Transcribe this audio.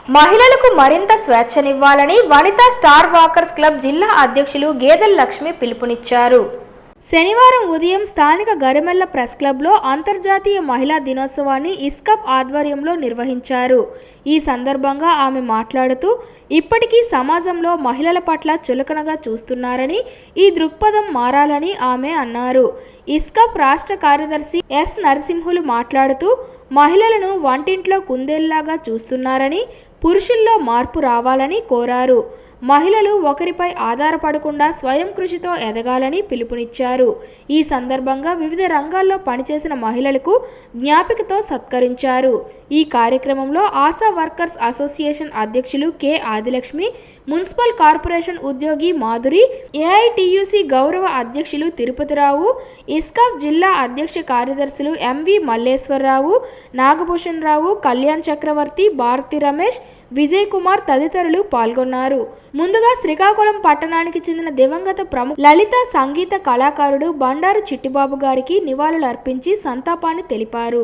మహిళలకు మరింత స్వేచ్ఛనివ్వాలని Vanitha star walkers club జిల్లా అధ్యక్షులు గేదెల లక్ష్మి పిలుపునిచ్చారు. శనివారం ఉదయం స్థానిక గరిమెళ్ల ప్రెస్ క్లబ్లో అంతర్జాతీయ మహిళా దినోత్సవాన్ని ఇస్కప్ ఆధ్వర్యంలో నిర్వహించారు. ఈ సందర్భంగా ఆమె మాట్లాడుతూ, ఇప్పటికీ సమాజంలో మహిళల పట్ల చులకనగా చూస్తున్నారని, ఈ దృక్పథం మారాలని ఆమె అన్నారు. ఇస్కప్ రాష్ట్ర కార్యదర్శి ఎస్ నరసింహులు మాట్లాడుతూ, మహిళలను వంటింట్లో కుందేళ్లాగా చూస్తున్నారని, పురుషుల్లో మార్పు రావాలని కోరారు. మహిళలు ఒకరిపై ఆధారపడకుండా స్వయం కృషితో ఎదగాలని పిలుపునిచ్చారు. ఈ సందర్భంగా వివిధ రంగాల్లో పనిచేసిన మహిళలకు జ్ఞాపికతో సత్కరించారు. ఈ కార్యక్రమంలో ఆశా వర్కర్స్ అసోసియేషన్ అధ్యక్షులు కె ఆదిలక్ష్మి, మున్సిపల్ కార్పొరేషన్ ఉద్యోగి మాధురి, ఏఐటియుసి గౌరవ అధ్యక్షులు తిరుపతిరావు, ఇస్కాఫ్ జిల్లా అధ్యక్ష కార్యదర్శులు ఎంవి మల్లేశ్వరరావు, నాగభూషణ్ రావు, కళ్యాణ్ చక్రవర్తి, భారతి రమేష్, విజయ్ కుమార్ తదితరులు పాల్గొన్నారు. ముందుగా శ్రీకాకుళం పట్టణానికి చెందిన దివంగత ప్రముఖ లలిత సంగీత కళాకారుడు బండారు చిట్టిబాబు గారికి నివాళులు అర్పించి సంతాపాన్ని తెలిపారు.